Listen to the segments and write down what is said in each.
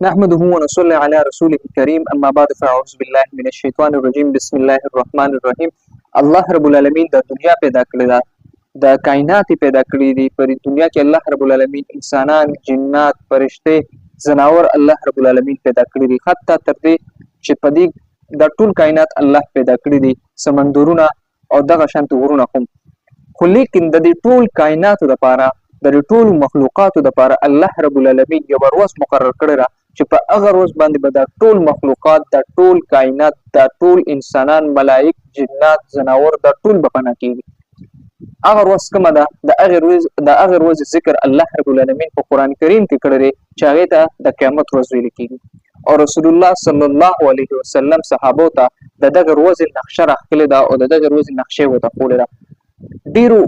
نحمده ونصلي على رسوله الكريم اما بعد فاعوذ بالله من الشیطان الرجیم بسم الله الرحمن الرحیم. الله رب العالمین د دنیا پیدا کړی ده، د کائنات پیدا کړی دي. پر دنیا کې الله رب العالمین انسانان، جنات، فرشته، زناور الله رب العالمین پیدا کړی دي. حتی تر دې چې په دې د ټول کائنات الله پیدا کړی دي، سمندرونه او دغه شانت غرونه هم. خو لیکن د دې ټول کائناتو دپاره، د دې ټول مخلوقاتو دپاره الله رب العالمین یو ورځ مقرر کړی ده چې په هغه ورځ باندې به دا ټول مخلوقات، دا ټول کائنات، دا ټول انسانان، ملائک، جنات، زناور، دا ټول به فنا کېږي. هغه ورځ کومه ده؟ د هغې ورځې ذکر الله رب العالمین په قرآن کریم کې کړی دی چې هغې ته د قیامت ورځ ویل کېږي. او رسول الله صلی الله علیه وسلم صحابو ته د دغه ورځې نقشه راښکلې ده او د دغه ورځې نقشې ورته ښودلې ده. ډېرو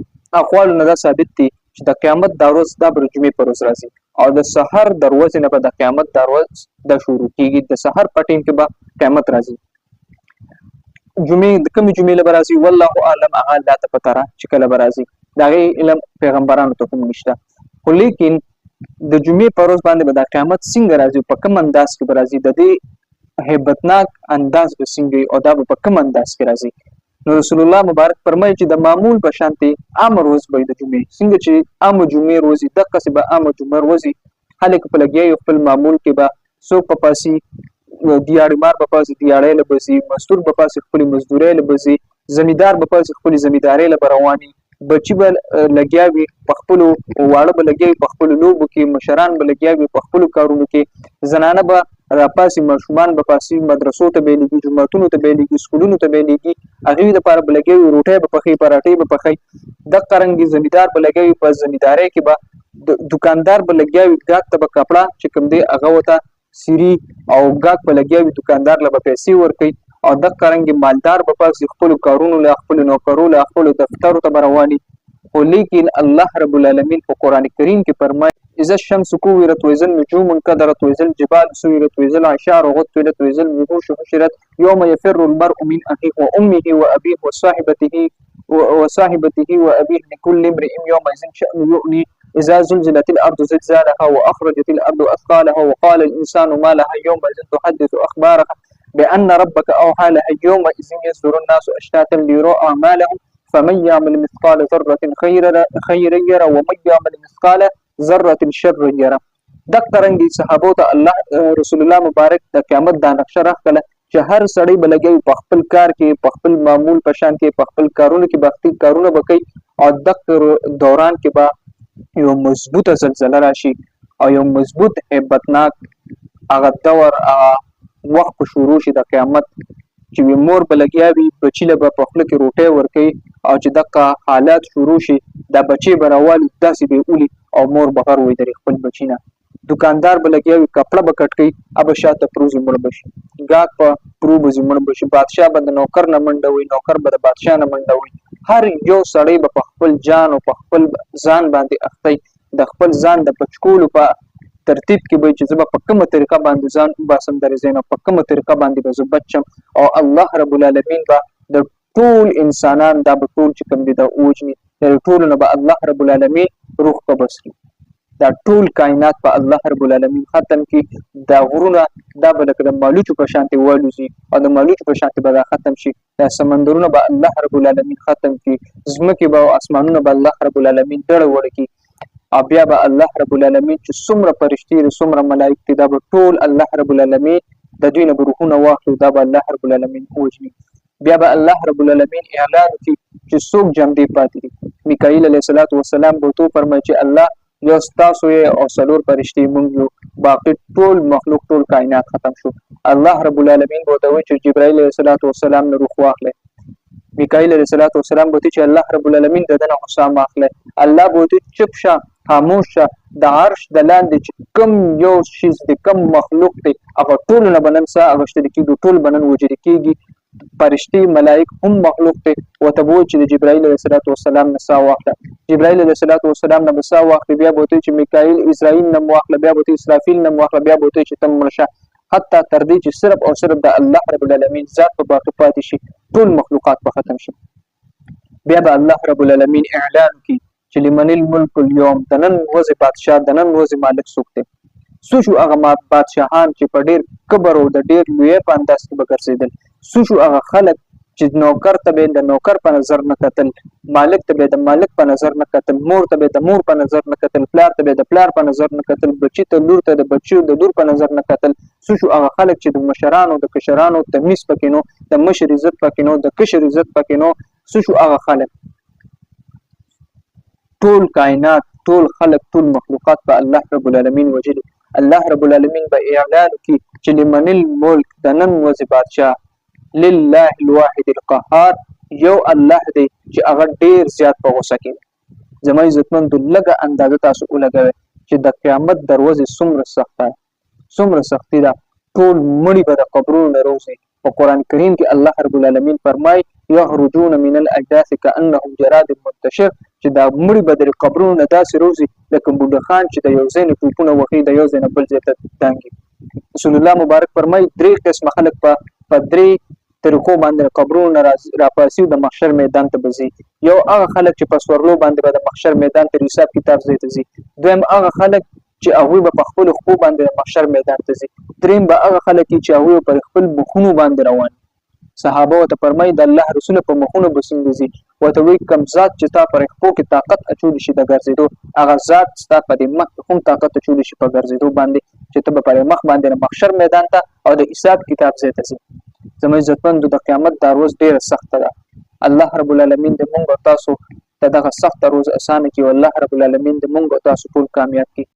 اقوالو نه دا ثابت دي چې د قیامت دا ورځ دا به د جمعې په ورځ راځي او د سحر د ورځې نه به د قیامت دا ورځ دا شروع کېږي. د سحر په ټیم کې به قیامت راځي. جمعې د کومې جمعې له به راځي والله اعلم، هغه الله ته پته ده چې کله به راځي. د هغې علم پیغمبرانو ته هم نشته. خو لیکن د جمعې په ورځ باندې به دا قیامت څنګه راځي، په کوم انداز کې به راځي، د دې هیبتناک انداز به څنګه وي او دا به په کوم انداز کې راځي. نو رسول الله مبارک فرمایي چې د معمول په شانتې عام ورځ به د جمعې څنګه چې عام جمعې ورځ دقسې به عام جمعه ورځ خلک په لګیا وي خپل معمول کې به څوک په پاسي دیاړې مار به پاسي دیاړۍ له به ځي، مزدور به پاسي خپلې مزدورۍ له به ځي، زمیندار به پاسي خپلې زمیندارۍ له به روان وي، بچي به لګیا وي په خپلو، واړه به لګیا وي په خپلو لوبو کې، مشران به لګیا وي په خپلو کارونو کې، زنانه به راپاسي، ماشومان به پاسي مدرسو ته به یې لېږي، جوماتونو ته به یې لېږي، سکولونو ته به یې لېږي، هغوی دپاره به لګیا وي روټۍ به پخوي، پراټۍ به پخوي. دغه رنګې زمیندار به لګیا وي په زمیندارۍ کې به، دکاندار به لګیا وي ګاک ته به کپړه چې کوم دی هغه ورته سیري او ګاک به لګیا وي، دکاندار له به پیسې ورکوي. او دغه رنګې مالدار به پاسي خپلو کارونو له، خپلو نوکرو له، خپلو دفترو ته به روان وي. خو لیکن الله رب العالمین په قرآن کریم کې فرمایي اذا الشمس كورت واذا النجوم انكدرت واذا الجبال سيرت واذا العشار غطلت واذا الوحوش حشرت يوم يفر المرء من اخيه وامه وابيه وصاحبته وابيه لكل امرئ يومئذ شأن يغنيه اذا زلزلت الارض زلزالها واخرجت الارض اثقالها وقال الانسان ما لها يومئذ تحدث اخبارها بان ربك اوحى لها يومئذ يصدر الناس اشتاتا ليروا اعمالهم فمن يعمل مثقال ذرة خيرا يره ومن يعمل مثقال ذرة شرا يره. دغه رنګې صحابو ته الله رسول الله مبارک د قیامت دا نقشه راښکله چې هر سړی به لګوي په خپل کار کې، په خپل معمول په شان کې، په خپل کارونو کې به خپل کارونه به کوي او دغه دوران کې به یو مضبوطه زلزله راشي او یو مضبوط هیبتناک هغه دور، هغه وخت به شروع شي د قیامت چې وي مور به لګیا وي، بچي له به په خوله کې روټۍ ورکوي او چې دغه حالات شروع شي دا بچی به راوالي داسې به یې اولي او مور به غر ویدري خپل بچي نه. دکاندار به لګیا وي کپړه به کټ کوي، هغه شاته پروزي مړ به شي، ګاک په پرو به ځي مړ به شي، بادشاه به د نوکر نه منډه وي، نوکر به د بادشاه نه منډه وي. هر یو سړی به په خپل جان او په خپل ځان باندې اختی، د خپل ځان د بچکولو په ترتیب کې به چې زه به په کومه طریقه باندې ځان وباسم د رضا نه، په کومه طریقه باندې به زه بچ شم. او الله رب العالمین به د ټول انسانان دا به ټول چې کوم دي دا ووژني، د ټولو نه به الله رب العالمین روح قبض کړي. دا ټول کائنات په الله رب العالمین ختم کړي. دا غرونه دا به لکه د مالوچو په شانتې والوځي او د مالوچو په شانتې به دا ختم شي. دا سمندرونه به الله رب العالمین ختم کړي، ځمکې به او اسمانونه به الله رب العالمین ډړه وړه کړي. او بیا به الله رب العالمین چې څومره فرشتې دي، څومره ملایک دي، دا به ټول الله رب العالمین د دوی نه به روحونه واخلي، دا به الله رب العالمین ووژني. بیا به الله رب العالمین اعلان وکړي چې څوک جمدې پاتې دي. میکائیل علیه الصلاة والسلام به ورته وفرمایي چې الله یو ستاسو یې او څلور فرشتې موږ یو، باقي ټول مخلوق ټول کائنات ختم شو. الله رب العالمین به ورته وایي چې جبرائیل علیه الصلاة والسلام نه روح واخلئ. میکائیل علیه الصلاة والسلام به چې الله رب العالمین د ده نه حسام واخلئ. الله به ورته چپ شه، خاموش شه، د عرش د لاندې چې کوم یو شیز دی، کوم مخلوق دی، هغه ټولو نه به نن ساه اخیستل کېږي، ټول به نن وجود کېږي. فرشتې ملائک هم مخلوق دی. ورته به وایي چې د جبرائیل علیه الصلاة والسلام نه ساه واخله. جبرائیل علیه الصلاة والسلام نه به ساه واخلي، بیا به ورته چې میکائیل اسرائیل نه م واخله، بیا به ورته اسرافیل نه م واخله، بیا به ورته چې ته مړ شه، حتی تر دې چې صرف او صرف د الله رب العالمین ذات په باقي پاتې شي، ټول مخلوقات به ختم شي. بیا به الله رب العالمین اعلان وکړي چې لمن الملک اليوم، د نن ورځې بادشاه، د نن ورځې مالک څوک دی؟ څه شو هغه بادشاهان چې په ډېر کبر او د ډېر لوی په انداز کې به ګرځېدل، څه شو هغه خلک چې نوکر ته به د نوکر په نظر نه کتل، مالک ته به د مالک په نظر نه کتل، مور ته به د مور په نظر نه کتل، پلار ته به د پلار په نظر نه کتل، بچی ته لور ته د بچیو د لور په نظر نه کتل، څه شو هغه خلک چې د مشرانو د کشرانو تمیز پکې نو، د مشر عزت پکې نو، د کشر عزت پکې نو، څه شو هغه خلک. ټول کائنات، ټول خلق، ټول مخلوقات په الله رب العالمین وجلي. الله رب العالمین به اعلان وکړي چې لمن الملک، د نن ورځې بادشاه، لله الواحد القهار، یو الله دی چې هغه ډیر زیات په غوسه کې. زما عزتمندو لږه اندازه تاسو ولګوئ چې د قیامت دروازې څومره سخته څومره سختي ده. ټول مړي به د قبرونو نه روزي. په قرآن کریم کې الله رب العالمین فرمایي یخرجون من الاجداث کانهم جراد منتشر، چې دا مړي به د قبرونو نه داسې روزي لکه بوډا خان چې د یو ځای نه ټوپونه وهي د یو ځای نه بل ځای ته دانګي. رسول الله مبارک فرمایي درې قسمه خلک په درې طریقو باندې قبرونو نه راپاسي د محشر میدان ته به ځي. یو هغه خلک چې په سورلو باندې به د محشر میدان ته حساب کتاب ځای ته ځي. دویم هغه خلک چې هغوی به په خپلو خپو باندې د محشر میدان ته ځي. دریم به هغه خلک چې هغوی پر خپل مخونو باندې روان. صحابه ورته فرمایي د الله رسول په مخونو به څنګه ځي؟ ورته وایي کوم ذات چې تا پر خپو کې طاقت اچولی شي د ګرځېدو، هغه ذات ستا په دې مخ کې هم طاقت اچولی شي په ګرځېدو باندې، چې ته به پر مخ باندې د محشر میدان ته او د حساب کتاب ځای ته ځي. زما عزتمندو د قیامت دا ورځ ډېره سخته ده. الله رب العالمین دې موږ او تاسو ته دغه سخته روز اسانه کړي او الله رب العالمین دې موږ او تاسو ټول کامیاب کړي.